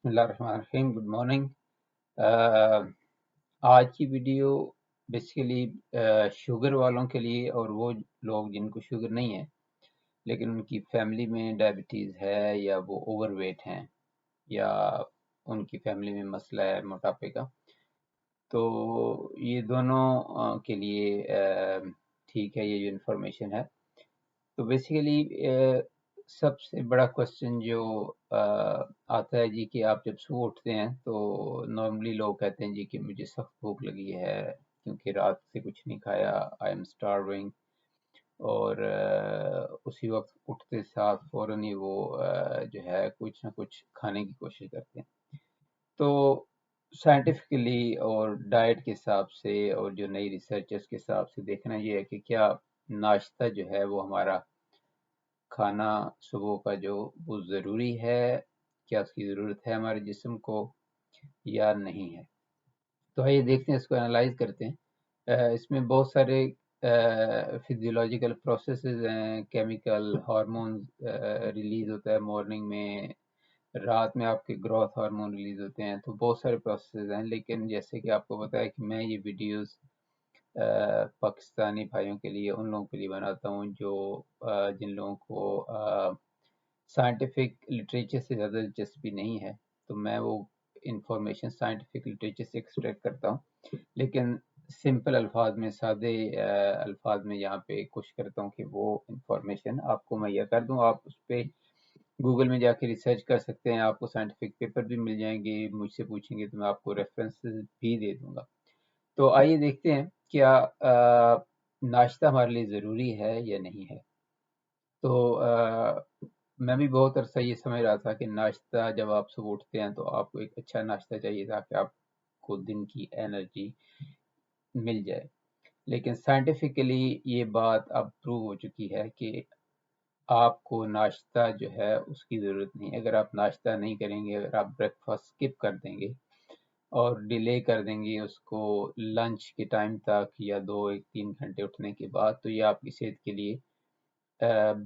بسم اللہ الرحمن الرحیم. Good morning. آج کی ویڈیو بیسیکلی شوگر والوں کے لیے اور وہ لوگ جن کو شوگر نہیں ہے لیکن ان کی فیملی میں ڈائبٹیز ہے یا وہ اوور ویٹ ہیں یا ان کی فیملی میں مسئلہ ہے موٹاپے کا، تو یہ دونوں کے لیے ٹھیک ہے یہ جو انفارمیشن ہے. تو بیسیکلی سب سے بڑا کوشچن جو آتا ہے جی کہ آپ جب صبح اٹھتے ہیں تو نارملی لوگ کہتے ہیں جی کہ مجھے سخت بھوک لگی ہے کیونکہ رات سے کچھ نہیں کھایا، آئی ایم اسٹارونگ، اور اسی وقت اٹھتے ساتھ فوراً ہی وہ جو ہے کچھ نہ کچھ کھانے کی کوشش کرتے ہیں. تو سائنٹیفکلی اور ڈائٹ کے حساب سے اور جو نئی ریسرچز کے حساب سے دیکھنا یہ ہے کہ کیا ناشتہ جو ہے وہ ہمارا کھانا صبح کا جو وہ ضروری ہے، کیا اس کی ضرورت ہے ہمارے جسم کو یا نہیں ہے. تو آئیے دیکھتے ہیں، اس کو انالائز کرتے ہیں. اس میں بہت سارے فزیولوجیکل پروسیسز ہیں، کیمیکل ہارمونز ریلیز ہوتا ہے مارننگ میں، رات میں آپ کے گروتھ ہارمون ریلیز ہوتے ہیں، تو بہت سارے پروسیسز ہیں. لیکن جیسے کہ آپ کو پتہ ہے کہ میں یہ ویڈیوز پاکستانی بھائیوں کے لیے، ان لوگوں کے لیے بناتا ہوں جو جن لوگوں کو سائنٹیفک لٹریچر سے زیادہ دلچسپی نہیں ہے، تو میں وہ انفارمیشن سائنٹیفک لٹریچر سے ایکسٹریکٹ کرتا ہوں، لیکن سمپل الفاظ میں، سادے الفاظ میں یہاں پہ کوشش کرتا ہوں کہ وہ انفارمیشن آپ کو مہیا کر دوں. آپ اس پہ گوگل میں جا کے ریسرچ کر سکتے ہیں، آپ کو سائنٹیفک پیپر بھی مل جائیں گے، مجھ سے پوچھیں گے تو میں آپ کو ریفرنسز بھی دے دوں گا. تو آئیے دیکھتے ہیں کیا ناشتہ ہمارے لیے ضروری ہے یا نہیں ہے. تو میں بھی بہت عرصہ یہ سمجھ رہا تھا کہ ناشتہ جب آپ صبح اٹھتے ہیں تو آپ کو ایک اچھا ناشتہ چاہیے تاکہ آپ کو دن کی انرجی مل جائے. لیکن سائنٹیفکلی یہ بات اب پروو ہو چکی ہے کہ آپ کو ناشتہ جو ہے اس کی ضرورت نہیں. اگر آپ ناشتہ نہیں کریں گے، اگر آپ بریک فاسٹ اسکپ کر دیں گے اور ڈیلے کر دیں گے اس کو لنچ کے ٹائم تک یا 2-3 گھنٹے اٹھنے کے بعد، تو یہ آپ کی صحت کے لیے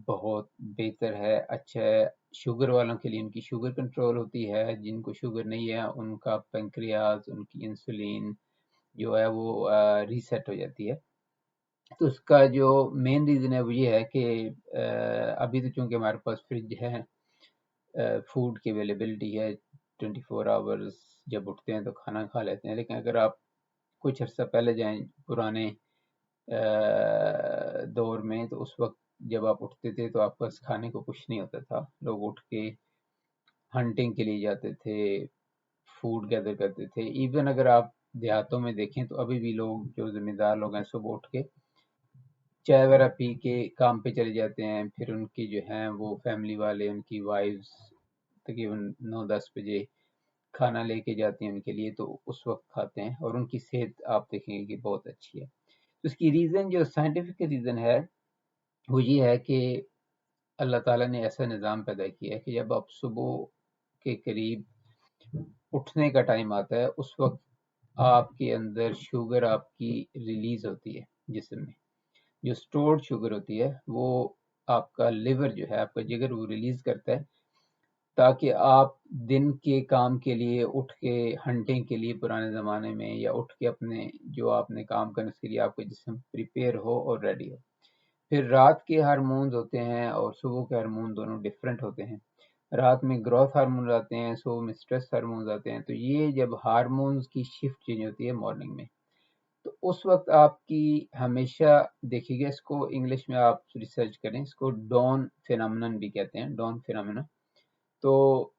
بہت بہتر ہے، اچھا ہے. شوگر والوں کے لیے ان کی شوگر کنٹرول ہوتی ہے، جن کو شوگر نہیں ہے ان کا پینکریاز، ان کی انسولین جو ہے وہ ریسیٹ ہو جاتی ہے. تو اس کا جو مین ریزن ہے وہ یہ ہے کہ ابھی تو چونکہ ہمارے پاس فریج ہے، فوڈ کی اویلیبلٹی ہے 24 آورز، جب اٹھتے ہیں تو کھانا کھا لیتے ہیں. لیکن اگر آپ کچھ عرصہ پہلے جائیں پرانے دور میں، تو اس وقت جب آپ اٹھتے تھے تو آپ پاس کھانے کو کچھ نہیں ہوتا تھا. لوگ اٹھ کے ہنٹنگ کے لیے جاتے تھے، فوڈ گیدر کرتے تھے. ایون اگر آپ دیہاتوں میں دیکھیں تو ابھی بھی لوگ جو ذمہ دار لوگ ہیں صبح اٹھ کے چائے وغیرہ پی کے کام پہ چلے جاتے ہیں. پھر ان کی جو ہیں وہ فیملی والے، ان کی وائفز تقریباً 9-10 بجے کھانا لے کے جاتے ہیں ان کے لیے، تو اس وقت کھاتے ہیں اور ان کی صحت آپ دیکھیں گے کہ بہت اچھی ہے. اس کی ریزن جو سائنٹیفک ریزن ہے وہ یہ ہے کہ اللہ تعالیٰ نے ایسا نظام پیدا کیا ہے کہ جب آپ صبح کے قریب اٹھنے کا ٹائم آتا ہے، اس وقت آپ کے اندر شوگر آپ کی ریلیز ہوتی ہے جسم میں. جو سٹورڈ شوگر ہوتی ہے وہ آپ کا لیور جو ہے، آپ کا جگر، وہ ریلیز کرتا ہے تاکہ آپ دن کے کام کے لیے اٹھ کے ہنٹنگ کے لیے پرانے زمانے میں، یا اٹھ کے اپنے جو آپ نے کام کرنے اس کے لیے آپ کا جسم پریپیئر ہو اور ریڈی ہو. پھر رات کے ہارمونز ہوتے ہیں اور صبح کے ہارمون دونوں ڈیفرنٹ ہوتے ہیں. رات میں گروتھ ہارمون آتے ہیں، صبح میں سٹریس ہارمونز آتے ہیں. تو یہ جب ہارمونز کی شفٹ چینج ہوتی ہے مارننگ میں، تو اس وقت آپ کی ہمیشہ دیکھیے گا، اس کو انگلش میں آپ ریسرچ کریں، اس کو ڈان فینامنن بھی کہتے ہیں، ڈان فینامنا. تو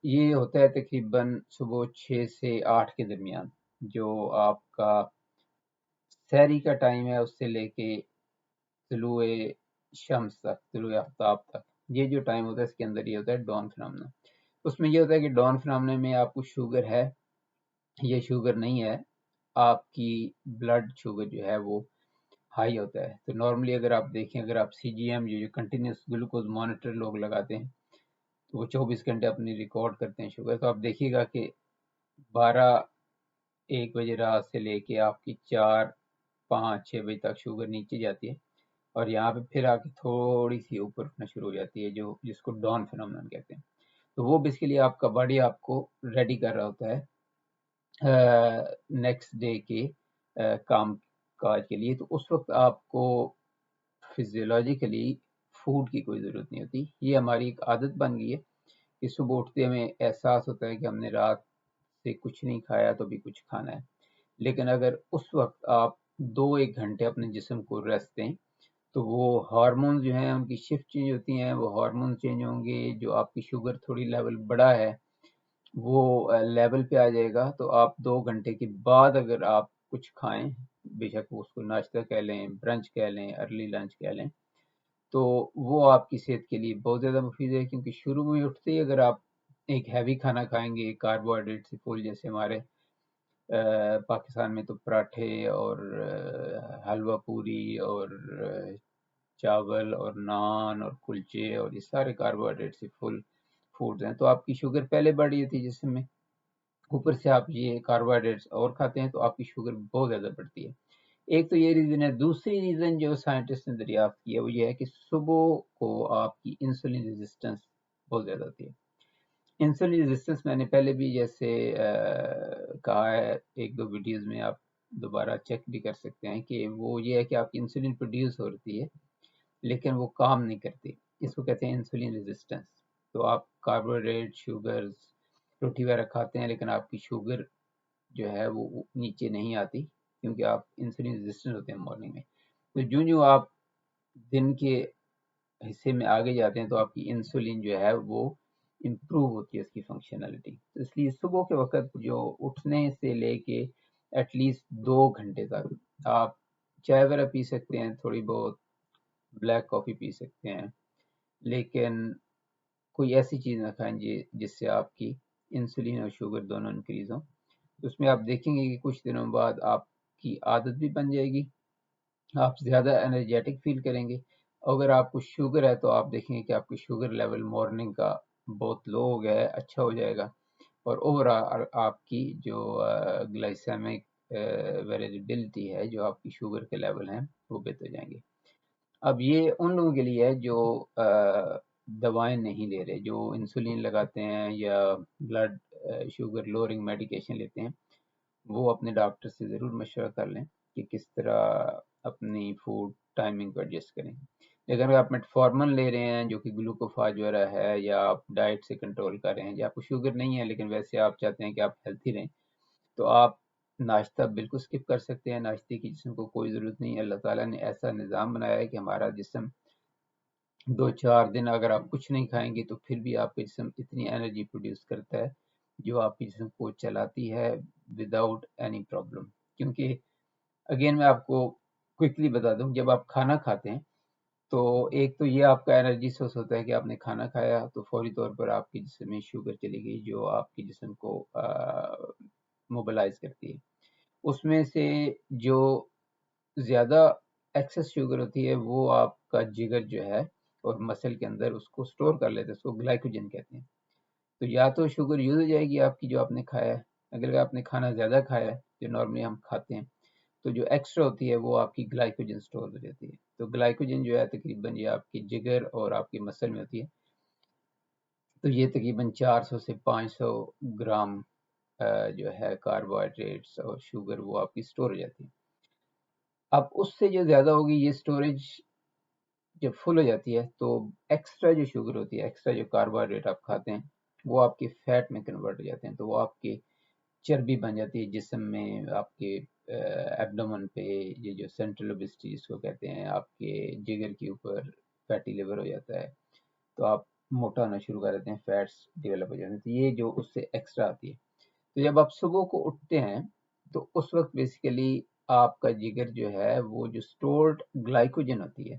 یہ ہوتا ہے تقریباً صبح 6 سے 8 کے درمیان، جو آپ کا سحری کا ٹائم ہے اس سے لے کے طلوع شمس تک، طلوع آفتاب تک، یہ جو ٹائم ہوتا ہے اس کے اندر یہ ہوتا ہے ڈان فینامنا. اس میں یہ ہوتا ہے کہ ڈان فینامنا میں آپ کو شوگر ہے یا شوگر نہیں ہے، آپ کی بلڈ شوگر جو ہے وہ ہائی ہوتا ہے. تو نارملی اگر آپ دیکھیں، اگر آپ سی جی ایم جو کنٹینیوس گلوکوز مانیٹر لوگ لگاتے ہیں تو وہ 24 گھنٹے اپنی ریکارڈ کرتے ہیں شوگر، تو آپ دیکھیے گا کہ 12-1 بجے رات سے لے کے آپ کی 4-5-6 بجے تک شوگر نیچے جاتی ہے، اور یہاں پہ پھر آ کے تھوڑی سی اوپر اٹھنا شروع ہو جاتی ہے، جو جس کو ڈان فینومینن کہتے ہیں. تو وہ بیسیکلی آپ کا باڈی آپ کو ریڈی کر رہا ہوتا ہے نیکسٹ ڈے کے کام کاج کے لیے. تو اس وقت آپ کو فزیولوجیکلی فوڈ کی کوئی ضرورت نہیں ہوتی. یہ ہماری ایک عادت بن گئی ہے کہ صبح اٹھتے ہمیں احساس ہوتا ہے کہ ہم نے رات سے کچھ نہیں کھایا تو بھی کچھ کھانا ہے. لیکن اگر اس وقت آپ 2-1 گھنٹے اپنے جسم کو ریسٹ دیں تو وہ ہارمون جو ہیں ان کی شفٹ چینج ہوتی ہیں، وہ ہارمون چینج ہوں گے، جو آپ کی شوگر تھوڑی لیول بڑا ہے وہ لیول پہ آ جائے گا. تو آپ 2 گھنٹے کے بعد اگر آپ کچھ کھائیں، بے شک اس کو ناشتہ کہہ لیں، برنچ کہہ لیں، ارلی لنچ کہہ لیں، تو وہ آپ کی صحت کے لیے بہت زیادہ مفید ہے. کیونکہ شروع میں اٹھتے ہی اگر آپ ایک ہیوی کھانا کھائیں گے کاربوہائیڈریٹ سے فل، جیسے ہمارے پاکستان میں تو پراٹھے اور حلوہ پوری اور چاول اور نان اور کلچے اور یہ سارے کاربوہائیڈریٹ سے فل فوڈز ہیں، تو آپ کی شوگر پہلے بڑھ رہی ہوتی ہے جسم میں، اوپر سے آپ یہ کاربوہائیڈریٹس اور کھاتے ہیں تو آپ کی شوگر بہت زیادہ بڑھتی ہے. ایک تو یہ ریزن ہے. دوسری ریزن جو سائنٹسٹ نے دریافت کی ہے وہ یہ ہے کہ صبح کو آپ کی انسولین ریزسٹنس بہت زیادہ ہوتی ہے. انسولین ریزسٹنس میں نے پہلے بھی جیسے کہا ہے 1-2 ویڈیوز میں، آپ دوبارہ چیک بھی کر سکتے ہیں کہ وہ یہ ہے کہ آپ کی انسولین پروڈیوس ہوتی ہے لیکن وہ کام نہیں کرتی. اس کو کہتے ہیں انسولین ریزسٹنس. تو آپ کاربوہائیڈریٹ، شوگرز، روٹی وغیرہ کھاتے ہیں لیکن آپ کی شوگر جو ہے وہ نیچے نہیں آتی کیونکہ آپ انسولین ریزسٹنٹ ہوتے ہیں مارننگ میں. تو جو آپ دن کے حصے میں آگے جاتے ہیں تو آپ کی انسولین جو ہے وہ امپروو ہوتی ہے، اس کی فنکشنلٹی. تو اس لیے صبح کے وقت جو اٹھنے سے لے کے ایٹ لیسٹ 2 گھنٹے تک آپ چائے وغیرہ پی سکتے ہیں، تھوڑی بہت بلیک کافی پی سکتے ہیں، لیکن کوئی ایسی چیز نہ کھائیں جس سے آپ کی انسولین اور شوگر دونوں انکریز ہوں. اس میں آپ دیکھیں گے کہ کچھ دنوں بعد آپ کی عادت بھی بن جائے گی، آپ زیادہ انرجیٹک فیل کریں گے. اگر آپ کو شوگر ہے تو آپ دیکھیں گے کہ آپ کی شوگر لیول مارننگ کا بہت لو ہو گیا ہے، اچھا ہو جائے گا، اور اوور آپ کی جو گلائسیمک ویریبلٹی ہے، جو آپ کی شوگر کے لیول ہیں وہ بہتر ہو جائیں گے. اب یہ ان لوگوں کے لیے ہے جو دوائیں نہیں لے رہے، جو انسولین لگاتے ہیں یا بلڈ شوگر لوورنگ میڈیکیشن لیتے ہیں، وہ اپنے ڈاکٹر سے ضرور مشورہ کر لیں کہ کس طرح اپنی فوڈ ٹائمنگ کو ایڈجسٹ کریں. لیکن اگر آپ میٹفارمن لے رہے ہیں جو کہ گلوکوفاج وغیرہ ہے، یا آپ ڈائٹ سے کنٹرول کر رہے ہیں، یا آپ کو شوگر نہیں ہے لیکن ویسے آپ چاہتے ہیں کہ آپ ہیلتھی رہیں، تو آپ ناشتہ بالکل سکپ کر سکتے ہیں. ناشتے کی جسم کو کوئی ضرورت نہیں ہے. اللہ تعالیٰ نے ایسا نظام بنایا ہے کہ ہمارا جسم 2-4 دن اگر آپ کچھ نہیں کھائیں گے تو پھر بھی آپ کا جسم اتنی انرجی پروڈیوس کرتا ہے جو آپ کے جسم کو چلاتی ہے وداؤٹ اینی پرابلم. کیونکہ اگین میں آپ کو کوئکلی بتا دوں، جب آپ کھانا کھاتے ہیں تو ایک تو یہ آپ کا انرجی سورس ہوتا ہے کہ آپ نے کھانا کھایا تو فوری طور پر آپ کے جسم میں شوگر چلی گئی جو آپ کے جسم کو موبلائز کرتی ہے. اس میں سے جو زیادہ ایکسس شوگر ہوتی ہے وہ آپ کا جگر جو ہے اور مسل کے اندر اس کو سٹور کر لیتے ہیں، اس کو گلائکوجن کہتے ہیں. تو یا تو شوگر یوز ہو جائے گی آپ کی جو آپ نے کھایا ہے، اگر آپ نے کھانا زیادہ کھایا ہے جو نارملی ہم کھاتے ہیں تو جو ایکسٹرا ہوتی ہے وہ آپ کی گلائکوجن سٹور ہو جاتی ہے. تو گلائکوجن جو ہے تقریباً یہ آپ کی جگر اور آپ کی مسل میں ہوتی ہے. تو یہ تقریباً 400 سے 500 گرام جو ہے کاربوہائیڈریٹس اور شوگر وہ آپ کی سٹور ہو جاتی ہے. اب اس سے جو زیادہ ہوگی یہ سٹوریج جب فل ہو جاتی ہے تو ایکسٹرا جو شوگر ہوتی ہے، ایکسٹرا جو کاربوہائیڈریٹ آپ کھاتے ہیں وہ آپ کے فیٹ میں کنورٹ ہو جاتے ہیں. تو وہ آپ کے چربی بن جاتی ہے جسم میں، آپ کے ایبڈومن پہ، یہ جو سینٹرل اوبیسٹی جس کو کہتے ہیں، آپ کے جگر کے اوپر فیٹی لیور ہو جاتا ہے تو آپ موٹا ہونا شروع کر دیتے ہیں، فیٹس ڈیولپ ہو جاتے ہیں. تو یہ جو اس سے ایکسٹرا آتی ہے. تو جب آپ صبح کو اٹھتے ہیں تو اس وقت بیسیکلی آپ کا جگر جو ہے وہ جو سٹورڈ گلائکوجن ہوتی ہے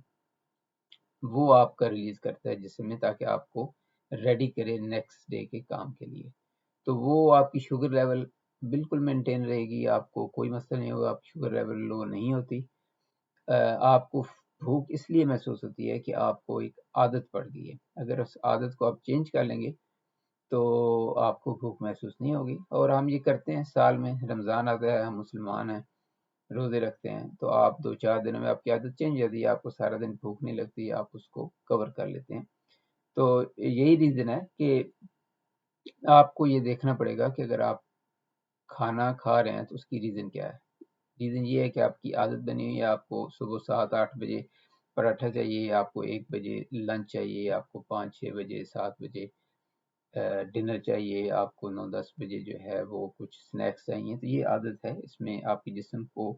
وہ آپ کا ریلیز کرتا ہے جسم میں تاکہ آپ کو ریڈی کرے نیکسٹ ڈے کے کام کے لیے. تو وہ آپ کی شوگر لیول بالکل مینٹین رہے گی، آپ کو کوئی مسئلہ نہیں ہوگا، آپ کی شوگر لیول لو نہیں ہوتی. آپ کو بھوک اس لیے محسوس ہوتی ہے کہ آپ کو ایک عادت پڑ گئی ہے. اگر اس عادت کو آپ چینج کر لیں گے تو آپ کو بھوک محسوس نہیں ہوگی. اور ہم یہ کرتے ہیں، سال میں رمضان آتا ہے، ہم مسلمان ہیں، روزے رکھتے ہیں، تو آپ 2-4 دنوں میں آپ کی عادت چینج جاتی ہے، آپ کو سارا دن بھوک نہیں لگتی، آپ اس کو کور کر لیتے ہیں. تو یہی ریزن ہے کہ آپ کو یہ دیکھنا پڑے گا کہ اگر آپ کھانا کھا رہے ہیں تو اس کی ریزن کیا ہے. ریزن یہ ہے کہ آپ کی عادت بنی ہوئی ہے، آپ کو صبح 7-8 بجے پراٹھا چاہیے، آپ کو 1 بجے لنچ چاہیے، آپ کو 5-6 بجے 7 بجے ڈنر چاہیے، آپ کو 9-10 بجے جو ہے وہ کچھ سنیکس چاہیے. تو یہ عادت ہے، اس میں آپ کے جسم کو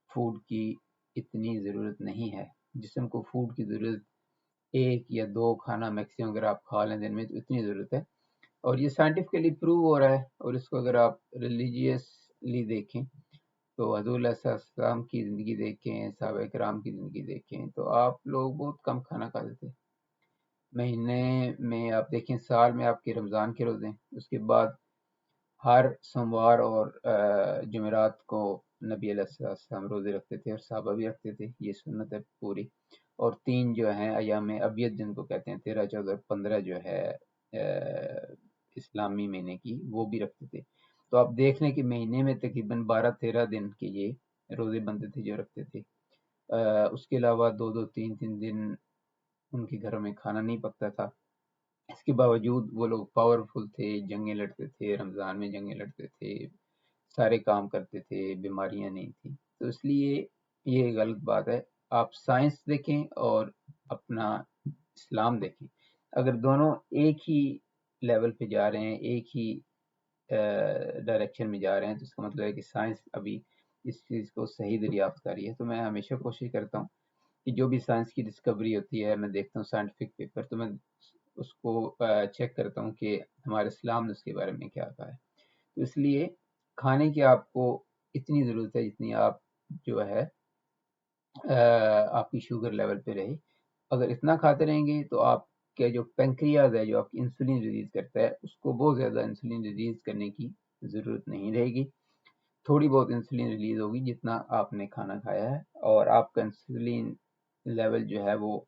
فوڈ کی اتنی ضرورت نہیں ہے. جسم کو فوڈ کی ضرورت 1 یا 2 کھانا میکسیمم اگر آپ کھا لیں دن میں تو اتنی ضرورت ہے. اور یہ سائنٹیفکلی پروو ہو رہا ہے. اور اس کو اگر آپ ریلیجیسلی دیکھیں تو حضور علیہ السلام کی زندگی دیکھیں، صحابہ کرام کی زندگی دیکھیں تو آپ لوگ بہت کم کھانا کھاتے تھے. مہینے میں آپ دیکھیں، سال میں آپ کے رمضان کے روزے، اس کے بعد ہر سوموار اور جمعرات کو نبی علیہ السلام روزے رکھتے تھے اور صحابہ بھی رکھتے تھے. یہ سنت ہے پوری. اور 3 جو ہیں ایام ابیض جن کو کہتے ہیں، 13 14 اور 15 جو ہے اسلامی مہینے کی، وہ بھی رکھتے تھے. تو آپ دیکھ لیں کہ مہینے میں تقریباً 12-13 دن کے یہ روزے بنتے تھے جو رکھتے تھے. اس کے علاوہ 2-2 3-3 دن ان کے گھروں میں کھانا نہیں پکتا تھا. اس کے باوجود وہ لوگ پاورفل تھے، جنگیں لڑتے تھے، رمضان میں جنگیں لڑتے تھے، سارے کام کرتے تھے، بیماریاں نہیں تھیں. تو اس لیے یہ غلط بات ہے. آپ سائنس دیکھیں اور اپنا اسلام دیکھیں. اگر دونوں ایک ہی لیول پہ جا رہے ہیں، ایک ہی ڈائریکشن میں جا رہے ہیں، تو اس کا مطلب ہے کہ سائنس ابھی اس چیز کو صحیح دریافت کر رہی ہے. تو میں ہمیشہ کوشش کرتا ہوں کہ جو بھی سائنس کی ڈسکوری ہوتی ہے، میں دیکھتا ہوں سائنٹیفک پیپر، تو میں اس کو چیک کرتا ہوں کہ ہمارے اسلام نے اس کے بارے میں کیا کہا ہے. تو اس لیے کھانے کی آپ کو اتنی ضرورت ہے جتنی آپ جو ہے آپ کی شوگر لیول پہ رہے. اگر اتنا کھاتے رہیں گے تو آپ کے جو پینکریاز ہے، جو آپ کی انسولین ریلیز کرتا ہے، اس کو بہت زیادہ انسولین ریلیز کرنے کی ضرورت نہیں رہے گی. تھوڑی بہت انسولین ریلیز ہوگی جتنا آپ نے کھانا کھایا ہے، اور آپ کا انسولین لیول جو ہے وہ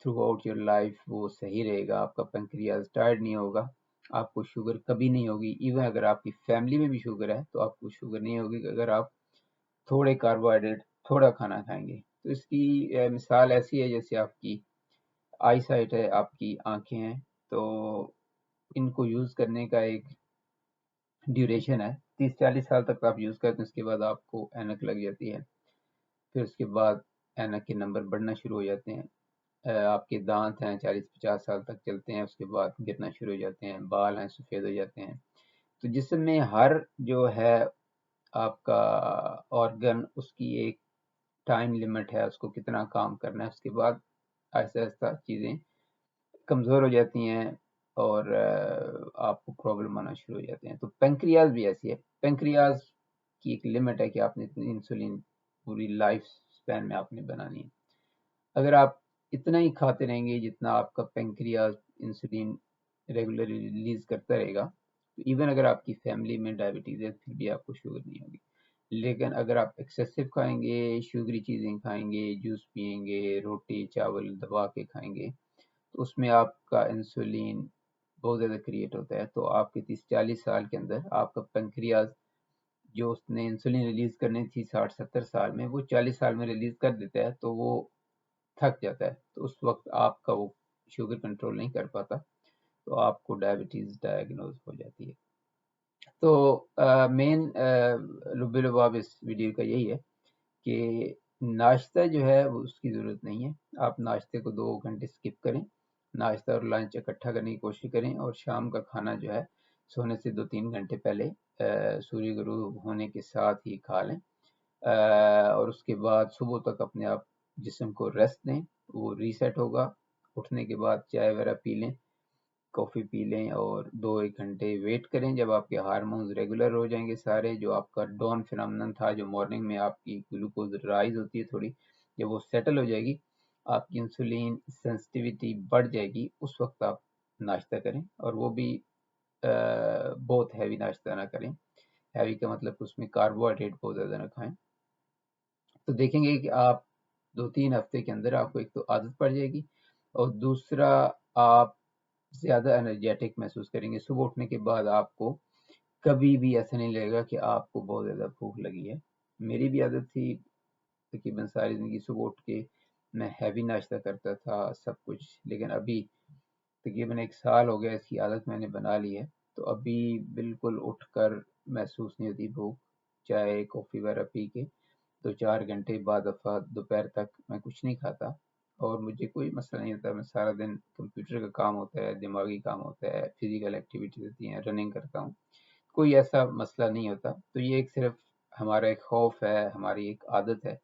تھرو آؤٹ یور لائف وہ صحیح رہے گا. آپ کا پینکریاز ٹائرڈ نہیں ہوگا، آپ کو شوگر کبھی نہیں ہوگی. ایون اگر آپ کی فیملی میں بھی شوگر ہے تو آپ کو شوگر نہیں ہوگی اگر آپ تھوڑے کاربوہائیڈریٹ تھوڑا کھانا کھائیں گے. تو اس کی مثال ایسی ہے جیسے آپ کی آئی سائٹ ہے، آپ کی آنکھیں ہیں. تو ان کو یوز کرنے کا ایک ڈیوریشن ہے، 30-40 سال تک آپ یوز کرتے ہیں، اس کے بعد آپ کو اینک لگ جاتی ہے. پھر اس کے بعد اینک کے نمبر بڑھنا شروع ہو جاتے ہیں. آپ کے دانت ہیں 40-50 سال تک چلتے ہیں، اس کے بعد گرنا شروع ہو جاتے ہیں. بال ہیں سفید ہو جاتے ہیں. تو جسم میں ہر جو ہے آپ کا آرگن، اس کی ایک ٹائم لمٹ ہے، اس کو کتنا کام کرنا ہے. اس کے بعد آہستہ آہستہ چیزیں کمزور ہو جاتی ہیں اور آپ کو پرابلم آنا شروع ہو جاتے ہیں. تو پینکریاز بھی ایسی ہے. پینکریاز کی ایک لمٹ ہے کہ آپ نے اتنی انسولین پوری لائف سپین میں آپ نے بنانی ہے. اگر آپ اتنا ہی کھاتے رہیں گے جتنا آپ کا پینکریاز انسولین ریگولرلی ریلیز کرتا رہے گا، تو ایون اگر آپ کی فیملی میں ڈائبٹیز ہے پھر بھی آپ کو شوگر نہیں ہوگی. لیکن اگر آپ ایکسیسو کھائیں گے، شوگری چیزیں کھائیں گے، جوس پئیں گے، روٹی چاول دبا کے کھائیں گے، تو اس میں آپ کا انسولین بہت زیادہ کریٹ ہوتا ہے. تو آپ کے 30-40 سال کے اندر آپ کا پینکریاز جو اس نے انسولین ریلیز کرنی تھی 60-70 سال میں، وہ 40 سال میں ریلیز کر دیتا ہے. تو وہ تھک جاتا ہے، تو اس وقت آپ کا وہ شوگر کنٹرول نہیں کر پاتا، تو آپ کو ڈائبٹیز ڈائگنوز ہو جاتی ہے. تو مین لب لباب اس ویڈیو کا یہی ہے کہ ناشتہ جو ہے وہ اس کی ضرورت نہیں ہے. آپ ناشتے کو 2 گھنٹے سکپ کریں، ناشتہ اور لنچ اکٹھا کرنے کی کوشش کریں، اور شام کا کھانا جو ہے سونے سے 2-3 گھنٹے پہلے سورج غروب ہونے کے ساتھ ہی کھا لیں. اور اس کے بعد صبح تک اپنے آپ جسم کو ریسٹ دیں، وہ ریسیٹ ہوگا. اٹھنے کے بعد چائے وغیرہ پی لیں، کافی پی لیں، اور 2-1 گھنٹے ویٹ کریں جب آپ کے ہارمونز ریگولر ہو جائیں گے سارے. جو آپ کا ڈون فینامنن تھا، جو مارننگ میں آپ کی گلوکوز رائز ہوتی ہے تھوڑی، جب وہ سیٹل ہو جائے گی، آپ کی انسولین سینسٹیویٹی بڑھ جائے گی، اس وقت آپ ناشتہ کریں. اور وہ بھی بہت ہیوی ناشتہ نہ کریں. ہیوی کا مطلب اس میں کاربوہائیڈریٹ بہت زیادہ نہ کھائیں. تو دیکھیں گے کہ آپ 2-3 ہفتے کے اندر آپ کو ایک تو عادت پڑ جائے گی، اور دوسرا آپ زیادہ انرجیٹک محسوس کریں گے. صبح اٹھنے کے بعد آپ کو کبھی بھی ایسا نہیں لگے گا کہ آپ کو بہت زیادہ بھوک لگی ہے. میری بھی عادت تھی تقریباً ساری زندگی، صبح اٹھ کے میں ہیوی ناشتہ کرتا تھا سب کچھ، لیکن ابھی تقریباً 1 سال ہو گیا اس کی عادت میں نے بنا لی ہے. تو ابھی بالکل اٹھ کر محسوس نہیں ہوتی بھوک، چائے کافی وغیرہ پی کے تو 4 گھنٹے بعد دفعہ دوپہر تک میں کچھ نہیں کھاتا، اور مجھے کوئی مسئلہ نہیں ہوتا. میں سارا دن کمپیوٹر کا کام ہوتا ہے، دماغی کام ہوتا ہے، فزیکل ایکٹیویٹیز ہوتی ہیں، رننگ کرتا ہوں، کوئی ایسا مسئلہ نہیں ہوتا. تو یہ ایک صرف ہمارا ایک خوف ہے، ہماری ایک عادت ہے،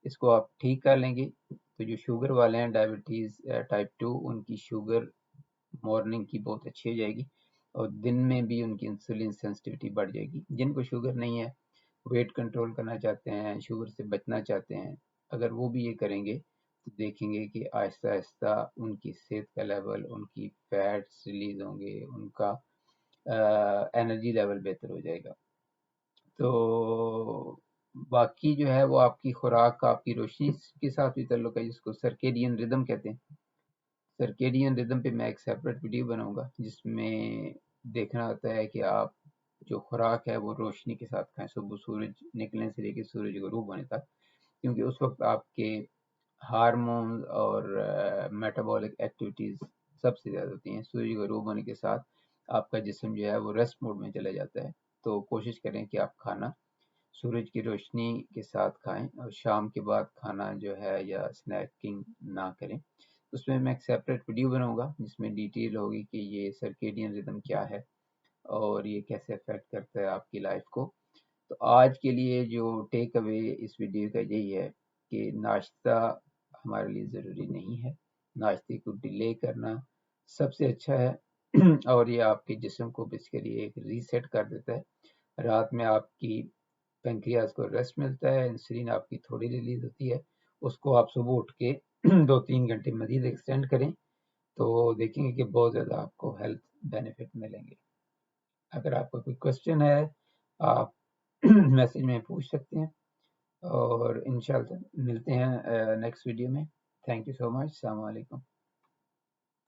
اس کو آپ ٹھیک کر لیں گے تو جو شوگر والے ہیں ڈائبٹیز ٹائپ 2، ان کی شوگر مارننگ کی بہت اچھی ہو جائے گی، اور دن میں بھی ان کی انسولین سینسٹیوٹی بڑھ جائے گی. جن کو شوگر نہیں ہے، ویٹ کنٹرول کرنا چاہتے ہیں، شوگر سے بچنا چاہتے ہیں، اگر وہ بھی یہ کریں گے تو دیکھیں گے کہ آہستہ آہستہ ان کی صحت کا لیول، ان کی فیٹس ریلیز ہوں گے، ان کا انرجی لیول بہتر ہو جائے گا. تو باقی جو ہے وہ آپ کی خوراک کا آپ کی روشنی کے ساتھ بھی تعلق ہے، جس کو سرکیڈین ردم کہتے ہیں. سرکیڈین ردم پہ میں ایک سیپریٹ ویڈیو بناؤں گا جس میں دیکھنا ہوتا ہے کہ آپ جو خوراک ہے وہ روشنی کے ساتھ کھائیں، صبح سورج نکلنے سے لے کے سورج غروب ہونے تک، کیونکہ اس وقت آپ کے ہارمونز اور میٹابولک ایکٹیویٹیز سب سے زیادہ ہوتی ہیں. سورج غروب ہونے کے ساتھ آپ کا جسم جو ہے وہ ریسٹ موڈ میں چلا جاتا ہے. تو کوشش کریں کہ آپ کھانا سورج کی روشنی کے ساتھ کھائیں، اور شام کے بعد کھانا جو ہے یا اسنیکنگ نہ کریں. اس میں ایک سیپریٹ ویڈیو بناؤں گا جس میں ڈیٹیل ہوگی کہ یہ سرکیڈین ردم کیا ہے اور یہ کیسے افیکٹ کرتا ہے آپ کی لائف کو. تو آج کے لیے جو ٹیک اوے اس ویڈیو کا یہی ہے کہ ناشتہ ہمارے لیے ضروری نہیں ہے، ناشتے کو ڈیلے کرنا سب سے اچھا ہے، اور یہ آپ کے جسم کو بیسیکلی ایک ریسیٹ کر دیتا ہے. رات میں آپ کی پینکریاس کو ریسٹ ملتا ہے، انسولین آپ کی تھوڑی ریلیز ہوتی ہے، اس کو آپ صبح اٹھ کے 2-3 گھنٹے مزید ایکسٹینڈ کریں تو دیکھیں گے کہ بہت زیادہ آپ کو ہیلتھ بینیفٹ ملیں گے. اگر آپ کا کوئی کوشچن ہے آپ میسج میں پوچھ سکتے ہیں، اور انشاءاللہ ملتے ہیں نیکسٹ ویڈیو میں. تھینک یو سو مچ. السلام علیکم.